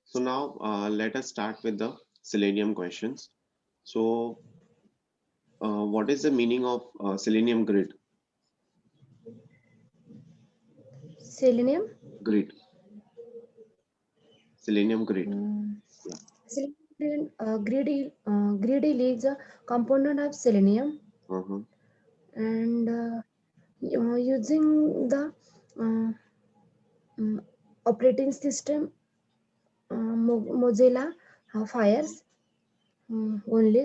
So now let us start with the Selenium questions. So what is the meaning of Selenium grid? Selenium. Grid. Selenium grid. Um, Yeah. Greedy is a component of selenium, Uh-huh. and using the uh, um, operating system Mozilla Fires only,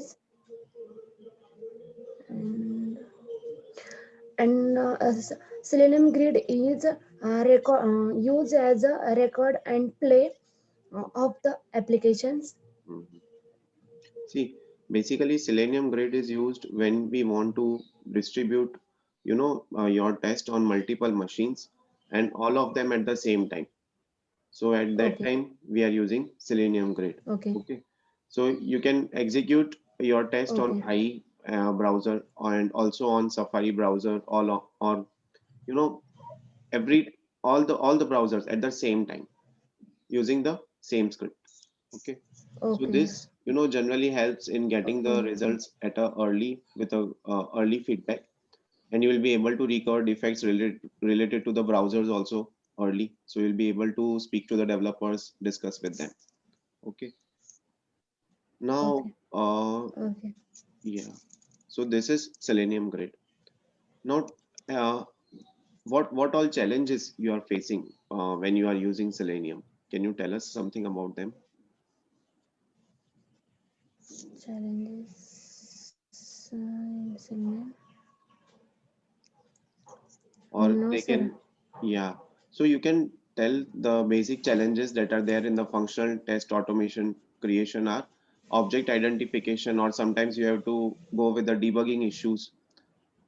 and, and Selenium Grid is used as a record and play of the applications. Mhm. See, basically Selenium grid is used when we want to distribute, your test on multiple machines and all of them at the same time. So at that Okay, time, we are using Selenium grid. okay, Okay. So you can execute your test on okay, IE browser and also on Safari browser or you know every all the browsers at the same time using the same script. Okay. So okay, this generally helps in getting the okay, results at a early with a early feedback, and you will be able to record defects related to the browsers also early. So you'll be able to speak to the developers, discuss with them. Okay. okay, Now, okay. yeah. So this is Selenium Grid. Now, uh, what all challenges you are facing when you are using Selenium? Can you tell us something about them? Challenges in Selenium. Or No, they sir. can, yeah. So you can tell the basic challenges that are there in the functional test automation creation are object identification, or sometimes you have to go with the debugging issues,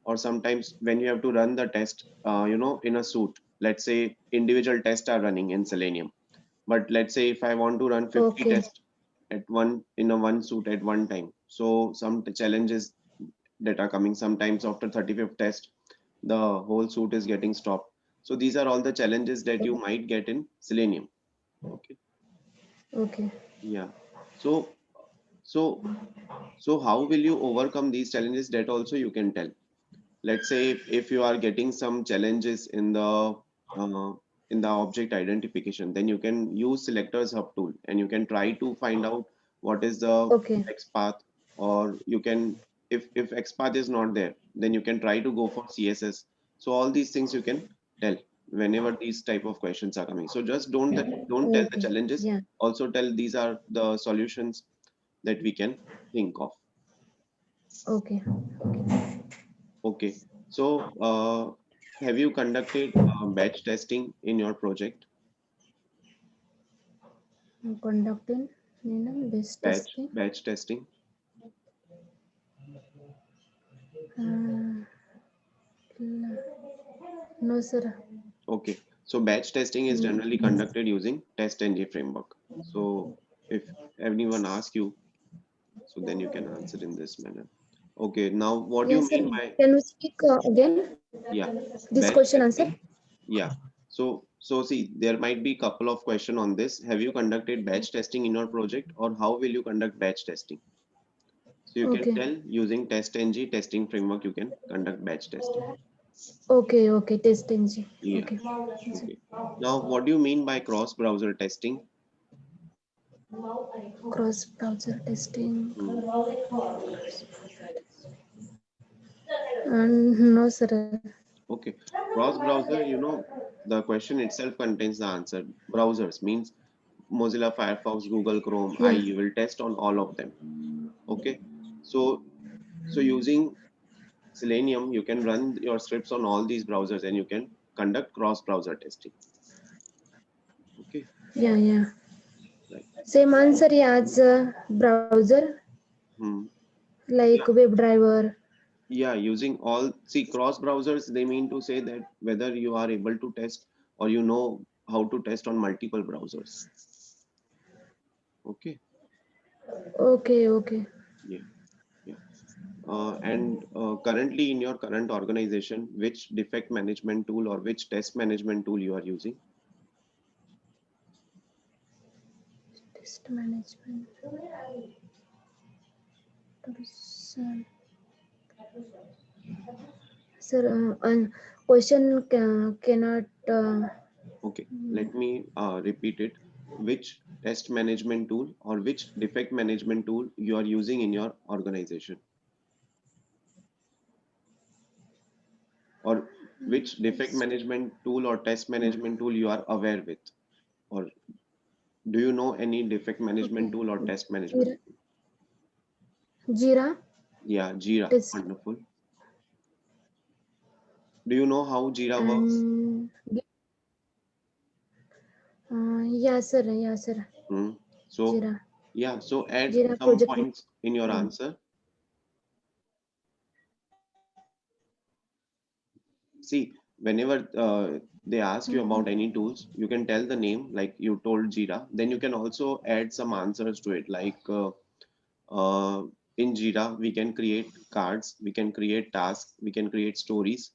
or sometimes when you have to run the test in a suite. Let's say individual tests are running in Selenium, but let's say if I want to run 50 Okay, tests at one in a one suite at one time, so some challenges that are coming. Sometimes after 35th test the whole suite is getting stopped. So these are all the challenges that you might get in Selenium. Okay. okay, Yeah. So so so how will you overcome these challenges? That also you can tell. Let's say if you are getting some challenges uh, in the object identification, then you can use selectors hub tool and you can try to find out what is the okay, XPath. Or you can, if XPath is not there, then you can try to go for CSS. So all these things you can tell whenever these type of questions are coming. So just don't tell the okay. challenges, Yeah, also tell these are the solutions that we can think of. okay, okay. Okay. So, have you conducted batch testing in your project? Conducting base testing. Batch testing. Uh, no, sir. Okay. So, batch testing is generally conducted using TestNG framework. So, if anyone asks you, so then you can answer in this manner. Okay. Now, what do you Yes, sir. mean by, Can we speak again yeah, this batch question answer? testing? Yeah. So see, there might be couple of question on this. Have you conducted batch testing in your project, or how will you conduct batch testing? So you can Okay, tell using TestNG testing framework, you can conduct batch testing. okay, okay. Testing. Yeah. Okay. Okay. Now, what do you mean by cross-browser testing? Cross browser testing. Hmm. No, sir. Okay. Cross-browser, the question itself contains the answer. Browsers means Mozilla Firefox, Google Chrome, Yeah. IE will test on all of them. Okay. So, so using Selenium, you can run your scripts on all these browsers and you can conduct cross-browser testing. Okay. Yeah, yeah. Right. Same answer as browser Hmm. like Yeah. WebDriver. Yeah, using all, see, cross browsers, they mean to say that whether you are able to test or how to test on multiple browsers. Okay. Okay, okay. Yeah. Yeah. And currently in your current organization, which defect management tool or which test management tool you are using? Test management. Sir, sir, question cannot. Okay, let me repeat it. Which test management tool or which defect management tool you are using in your organization, or which defect management tool or test management tool you are aware with, or do you know any defect management Okay. tool or test management? Jira, Jira Yeah, Jira. test Wonderful. Do you know how Jira works? and yeah, sir. Yeah, sir. Hmm. So, Jira, yeah, so add Jira some project. points in your Yeah. answer. See, whenever they ask you about any tools, you can tell the name, like you told Jira. Then you can also add some answers to it, like uh, in Jira, we can create cards, we can create tasks, we can create stories.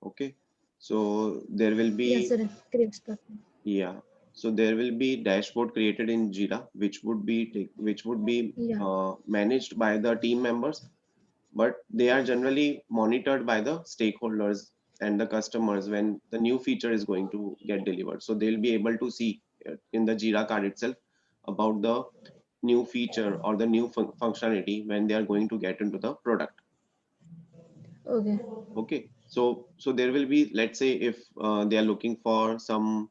Okay, so there will Yeah, be, sir. Great stuff. yeah, so there will be dashboard created in Jira, which would be Yeah. managed by the team members, but they are generally monitored by the stakeholders and the customers when the new feature is going to get delivered. So they'll be able to see in the Jira card itself about the new feature or the new functionality when they are going to get into the product. Okay. Okay, so there will be, let's say if they are looking for some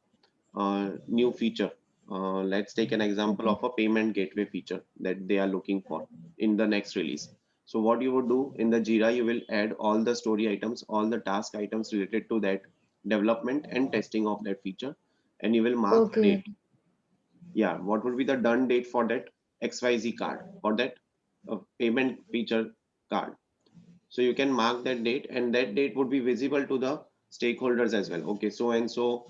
new feature. Let's take an example Okay. of a payment gateway feature that they are looking for in the next release. So what you would do in the Jira, you will add all the story items, all the task items related to that development and testing of that feature, and you will mark the Okay. date. Yeah, what would be the done date for that XYZ card, for that payment feature card. So you can mark that date, and that date would be visible to the stakeholders as well. Okay, so and so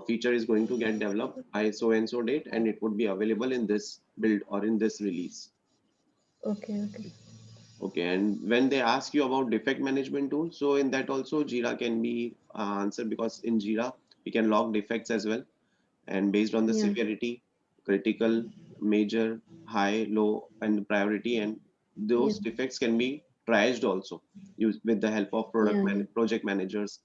feature is going to get developed by so and so date, and it would be available in this build or in this release. Okay. Okay. Okay, and when they ask you about defect management tool, so in that also Jira can be answered, because in Jira we can log defects as well, and based on the Yeah. severity, critical, major, high, low, and priority, and Yeah. those defects can be triaged also with the help of Yeah. Yeah. project managers,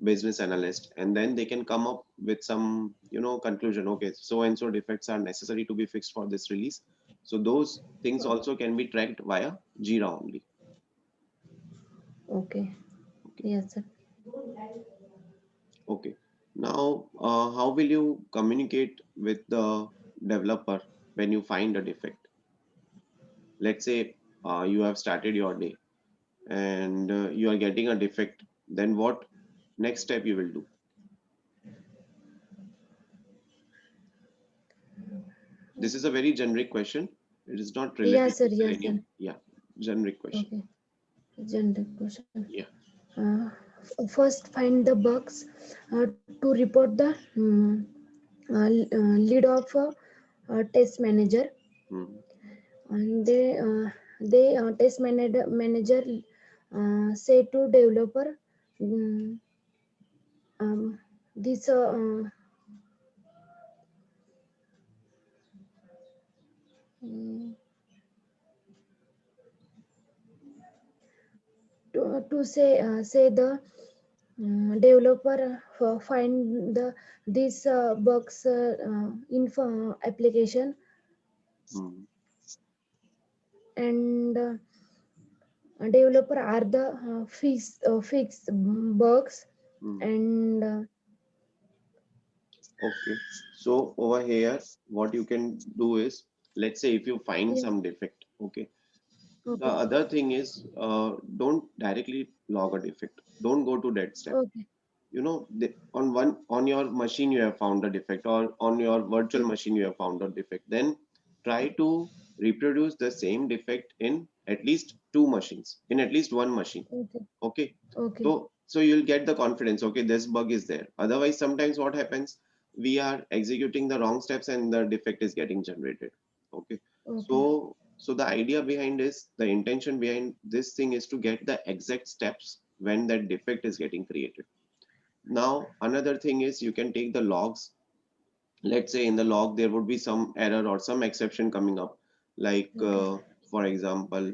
business analyst, and then they can come up with some conclusion. Okay, so and so defects are necessary to be fixed for this release. So those things also can be tracked via Jira only. Okay. Okay. Yes, sir. Okay. Now, how will you communicate with the developer when you find a defect? Let's say you have started your day and you are getting a defect. Then what next step you will do? This is a very generic question. It is not Yeah, related sir. to Yes, sir. Selenium. Yeah, generic question. Okay. Generic question. Yeah. Uh, First, find the bugs to report the lead of test manager, Hmm. and they test manager say to developer, um, um, this um, to say the developer find the these bugs in application, Hmm. and developer are the fix bugs, Hmm. and Okay. So over here, what you can do is, let's say if you find yeah. some defect, okay. The Okay. other thing is, don't directly log a defect. Don't go to that step. Okay. On your machine you have found a defect, or on your virtual Yeah. machine you have found a defect, then try to reproduce the same defect in at least two machines, in at least one machine. Okay. Okay, Okay. so you'll get the confidence, okay, this bug is there. Otherwise, sometimes what happens, we are executing the wrong steps and the defect is getting generated. Okay, Okay. so the idea behind is, the intention behind this thing is to get the exact steps when that defect is getting created. Now, another thing is, you can take the logs let's say in the log there would be some error or some exception coming up, like Okay. for example,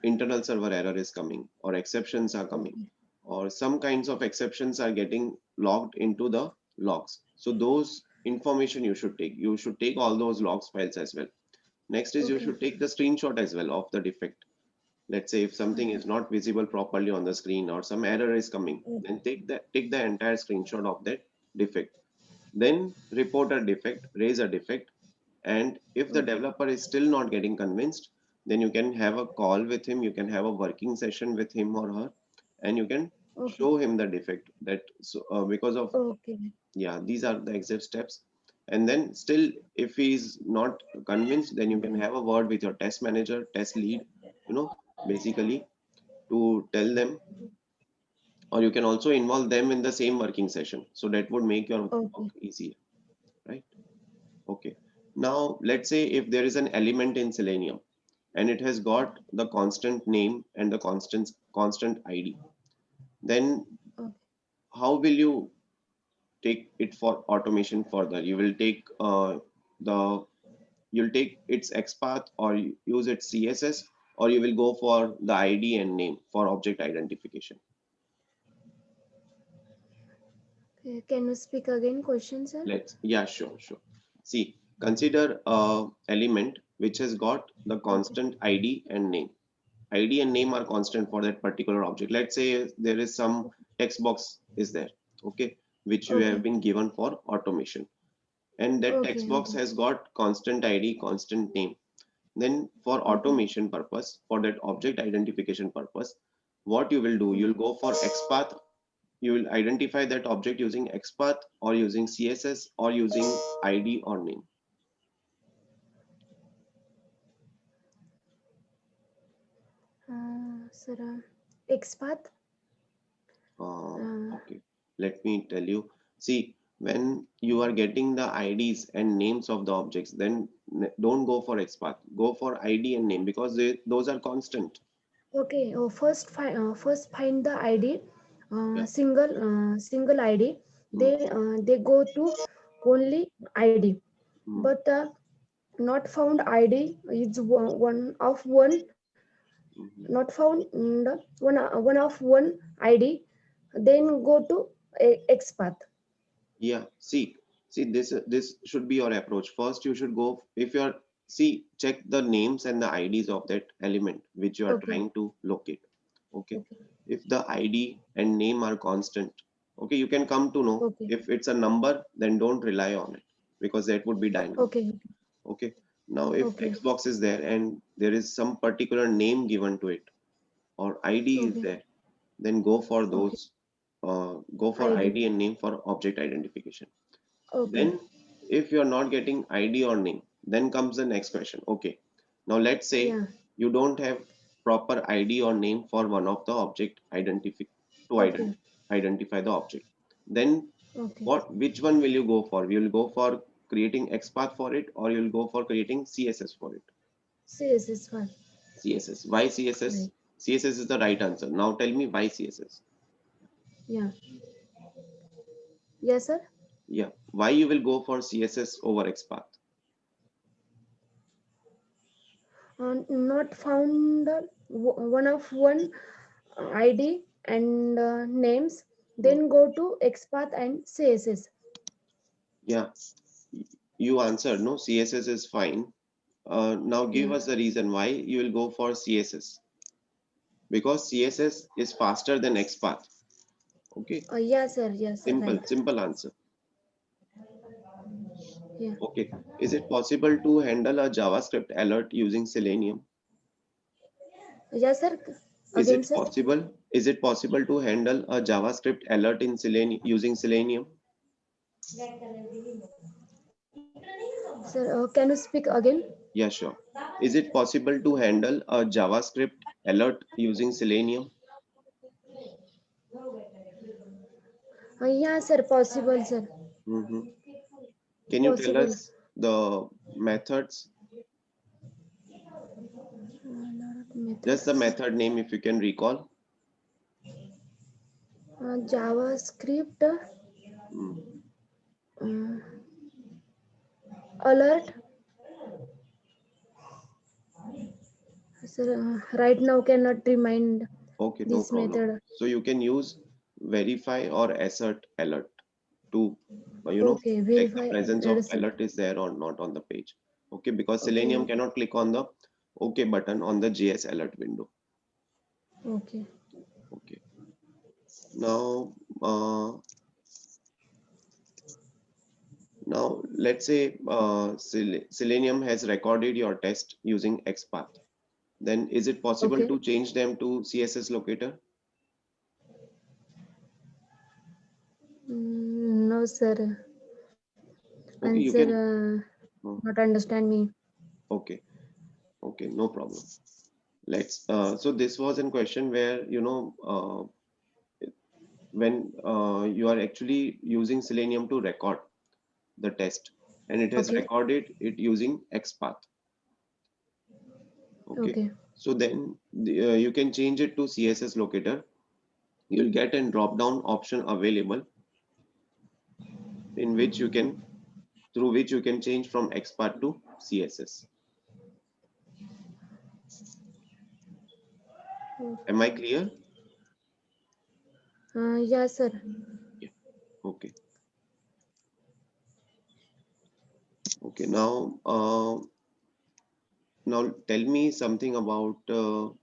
internal server error is coming, or exceptions are coming, Okay. or some kinds of exceptions are getting logged into the logs. So those information you should take all those logs files as well. Next is you Okay. should take the screenshot as well of the defect. Let's say if something Okay. is not visible properly on the screen or some error is coming, then take the entire screenshot of that defect. Then report a defect, raise a defect, and if the Okay. developer is still not getting convinced, then you can have a call with him, you can have a working session with him or her, and you can Okay. show him the defect that, so because of, Okay. yeah, these are the exit steps. And then still if he is not convinced, then you can have a word with your test manager, test lead, you know, basically, to tell them, or you can also involve them in the same working session, so that would make your work Okay. easier, right? Okay. Now let's say if there is an element in Selenium and it has got the constant name and the constant ID, then Okay. how will you take it for automation further? You will take the you'll take its XPath, or use its CSS, or you will go for the ID and name for object identification. Can you speak again question, sir? Let's, yeah, sure, sure. See, consider a element which has got the Okay. constant ID and name. ID and name are constant for that particular object. Let's say there is some text box is there, okay, which you have Okay. been given for automation, and that text Okay. box Okay. has got constant ID, constant name. Then for Okay. automation purpose, for that object identification purpose, what you will do, you'll Okay. go for XPath. You will identify that object using XPath, or using CSS, or using ID or name. Sir, XPath. Uh, Uh, okay, let me tell you. See, when you are getting the IDs and names of the objects, then don't go for XPath. Go for ID and name, because those are constant. okay. First find the ID. Yeah. Single ID. Mm, They go to only ID. mm, But not found ID is one of one. mhm. Not found one of one ID. Then go to XPath. Yeah. See, this should be your approach. First, you should go, if you're, see, check the names and the IDs of that element which you are Okay. trying to locate. Okay. Okay. If the ID and name are constant, okay, you can come to know. Okay. If it's a number, then don't rely on it, because that would be dynamic. Okay. Okay. Now, if Okay. Xbox is there and there is some particular name given to it, or ID is Okay. there, then go for Okay. those. Go for ID. ID and name for object identification. Okay. Then, if you're not getting ID or name, then comes the next question. Okay, now let's say Yeah. you don't have proper ID or name for one of the object identify to Okay. identify the object. Then Okay. which one will you go for? You'll go for creating XPath for it, or you'll go for creating CSS for it? CSS file. CSS. Why CSS? Right. CSS is the right answer. Now tell me why CSS. Yeah. Yes, sir. Yeah, why you will go for CSS over XPath? Not found one of one ID and names. Hmm. Then go to XPath and CSS. Yeah, you answered no, CSS is fine. Now give Yeah. us the reason why you will go for CSS. Because CSS is faster than XPath. Okay, Yes, sir. Yes, sir. simple, Right. simple answer. Yeah. Okay, is it possible to handle a JavaScript alert using Selenium? Yes, sir. Is Again, it sir. possible? Is it possible to handle a JavaScript alert in Selenium using Selenium? Sir, can you speak again? Yeah, sure. Is it possible to handle a JavaScript alert using Selenium? Yeah, sir. Possible, sir. Mhm. Can you tell Possible. us the methods? Just the Methods. method name if you can recall. JavaScript. Mm. Uh, alert. Sir, right now cannot remind Okay, no this problem. method. So you can use verify or assert alert to, Okay, check the verify presence of alert. alert is there or not on the page. Okay, because Selenium Okay, cannot click on the OK button on the JS alert window. okay, Okay. Now, let's say Selenium has recorded your test using XPath. Then is it possible okay. to change them to CSS locator? No, sir. Okay, you Answer can. uh, not understand me. Okay, okay, no problem. Let's. So this was a question where when you are actually using Selenium to record the test, and it has Okay, recorded it using XPath. Okay, okay, so then you can change it to CSS locator. You'll get a drop down option available in which you can through which you can change from XPath to CSS. Am I okay. clear? Yeah, sir. Yeah. Okay. Okay. Now tell me something about the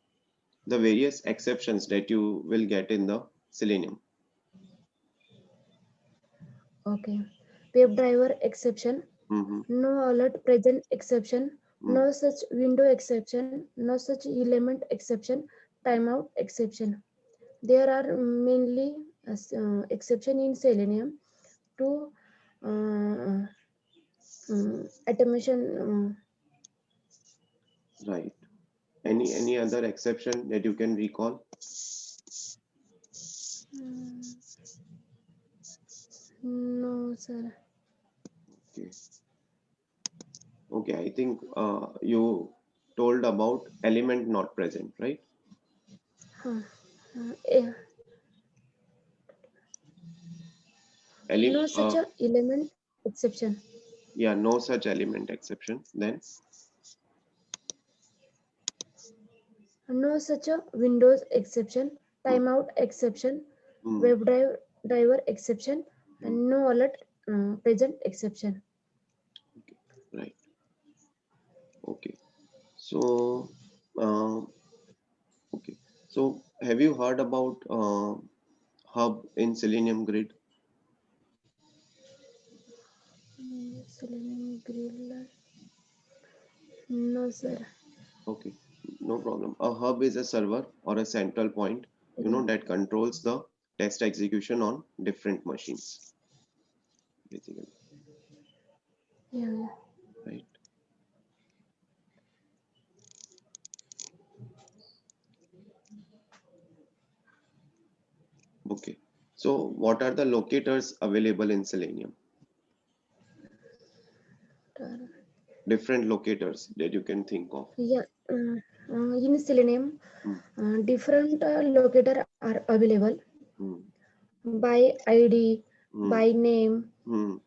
various exceptions that you will get in the Selenium. Okay. WebDriver exception. Mm-hmm. No alert present exception. Mm. No such window exception. No such element exception. Timeout exception. There are mainly exception in Selenium to automation. Right. Any other exception that you can recall? Mm, no, sir. Okay. Okay. I think you told about element not present, right? Huh. Yeah. Element. No such a element exception. Yeah. No such element exception. Then. No such a Windows exception, Mm, timeout exception, mm, WebDriver exception, mm. and no alert present exception. Okay. Right. Okay. So, uh, okay. So, have you heard about Hub in Selenium Grid? Selenium Grill. No, sir. Okay, no problem. A hub is a server or a central point, Yeah, that controls the test execution on different machines, basically, yeah. right? Okay. So, what are the locators available in Selenium? Tar- Different locators that you can think of. Yeah, in Selenium, Hmm, different locator are available hmm, by ID, hmm, by name, hmm,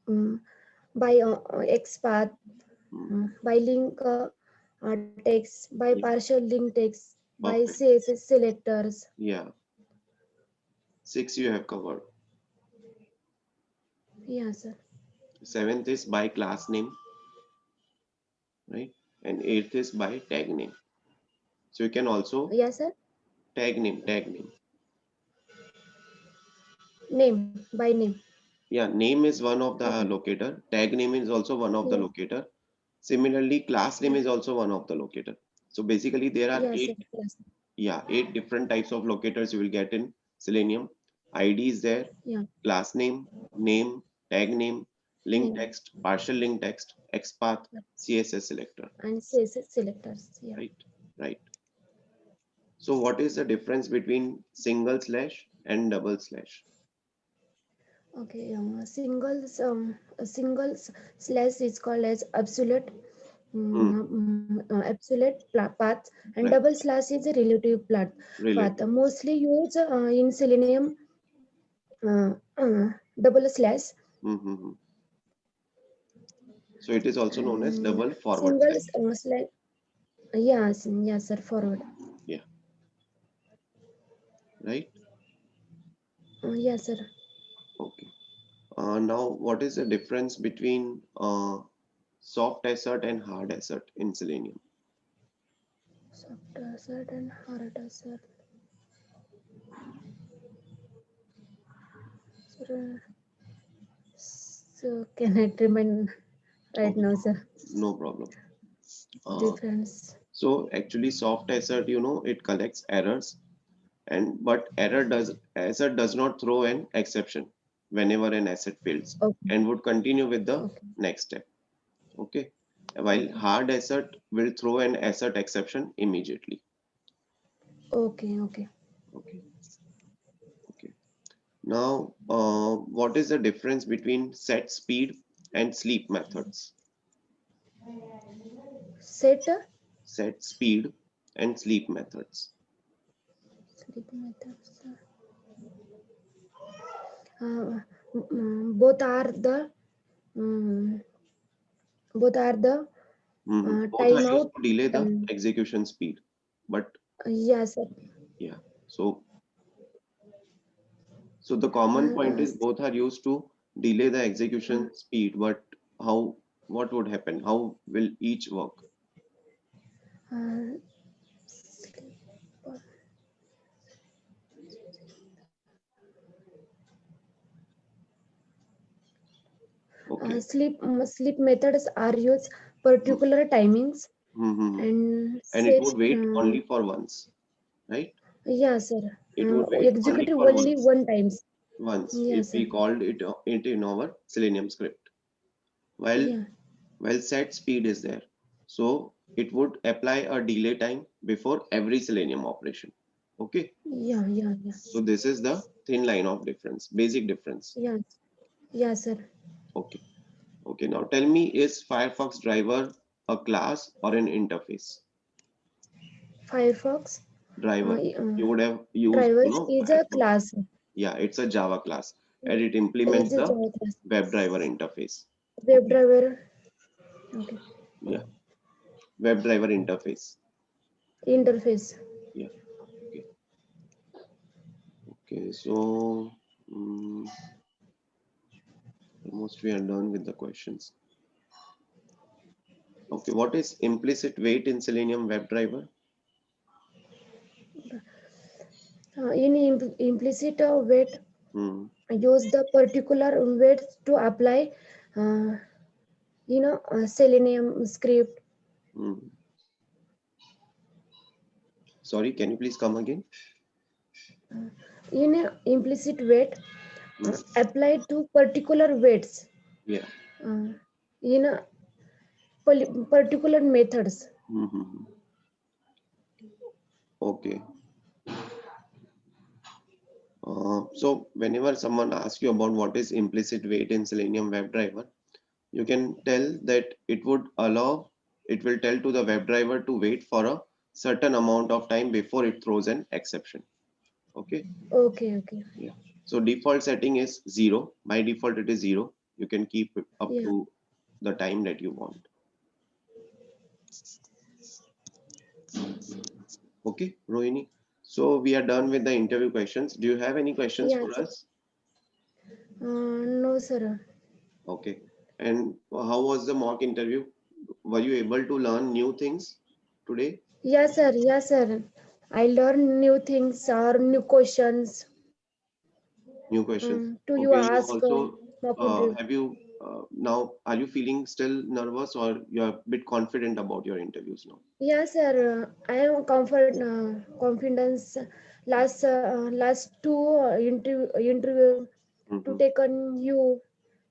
um, by XPath, hmm. by link text, by Yeah, partial link text, by perfect. CSS selectors. Yeah, six you have covered. Yeah, sir. Seventh is by class name, right? And eighth is by tag name. So you can also Yeah, sir. tag name. Name, by name. Yeah, name is one of the Okay. locator. Tag name is also one of the Yes. locator. Similarly, class name Yes. is also one of the locator. So basically, there are Yes, sir. Yes. eight different types of locators you will get in Selenium. ID is there, Yeah. class name, tag name, link Name text, partial link text, XPath, CSS selector. and CSS selectors. Yeah. Right, right. So what is the difference between single slash and double slash? Okay. A singles slash is called as absolute Hmm, path, and right, double slash is a relative path. relative. Mostly used in Selenium double slash. Mm-hmm. So it is also known as And double forward single slash. slash. Yes, yes, sir. Forward. Yeah, right. Yes, sir. Okay. Now, what is the difference between soft assert and hard assert in Selenium? Soft assert and hard assert. Sir, so can I remind right Okay, now, sir? no problem. Uh, Difference. so actually, soft assert, it collects errors, and but assert does not throw an exception whenever an asset fails, Okay, and would continue with the okay, next step. Okay. While okay, hard assert will throw an assert exception immediately. okay, okay. Okay. Okay. Now, what is the difference between set speed and sleep methods? Set Set speed and sleep methods. sleep methods. Both are the um, both are the Both are used timeout. to delay the Um, execution speed. But yes, sir. yeah, so the common point Uh, is both are used to delay the execution speed. But how? What would happen? How will each work? uh, sleep, Okay. sleep methods are used particular timings Mm-hmm. and And it set. would wait only for once, right? Yes, sir. It would wait only Executive for only once. one times. Once if Yes, sir. we called it in our Selenium script. While Yeah, set speed is there, so it would apply a delay time before every Selenium operation. Okay, yeah, yeah, yeah. so this is the thin line of difference, basic difference. Yes, yes, sir. Okay, okay. Now tell me, is Firefox driver a class or an interface? Firefox Driver. You would have used, drivers is a Firefox. class. Yeah, it's a Java class, and it Is implements a the Java class. WebDriver interface. Okay, WebDriver. Okay. yeah, WebDriver interface. Interface. Yeah. Okay. Okay. So mm, almost we are done with the questions. Okay. What is implicit wait in Selenium WebDriver? In implicit weight, Hmm. use the particular weights to apply. Uh, Selenium script. Hmm. Sorry, can you please come again? In implicit weight, Hmm. applied to particular weights. Yeah. Uh, in particular methods. Hmm. Okay. So whenever someone asks you about what is implicit wait in Selenium WebDriver, you can tell that it will tell to the WebDriver to wait for a certain amount of time before it throws an exception. Okay. Okay, okay. Yeah. So default setting is 0. By default, it is 0. You can keep it up Yeah. to the time that you want. Okay, Rohini. So we are done with the interview questions. Do you have any questions Yeah, for sir. us? No, sir. Okay. And how was the mock interview? Were you able to learn new things today? Yes, sir. Yes, sir. I learn new things or new questions. New questions. To you Okay. You ask also mock interview. have you now? Are you feeling still nervous, or you're a bit confident about your interviews now? Yes, sir. I am confidence. Last two interview to Hmm. take on you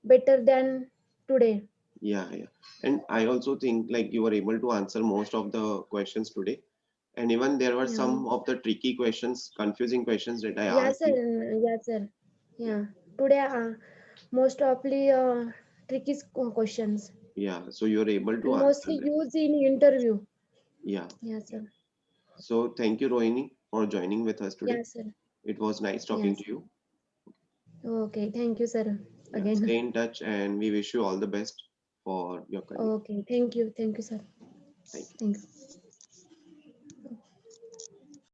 better than today. Yeah, yeah. And I also think like you were able to answer most of the questions today. And even there were Yeah. some of the tricky questions, confusing questions that I Yes, asked sir. you. Yes, sir. Yeah, Yeah. Today, most probably tricky questions yeah. So you're able to and answer mostly them. used in interview. Yeah, Yes, yeah. sir. So thank you, Rohini, for joining with us today. Yes, sir. It was nice talking to Yes. you. Okay. Thank you, sir. Yeah, Again. stay in touch and we wish you all the best. for your career. Okay. Thank you. Thank you, sir. Thank you. Thank you.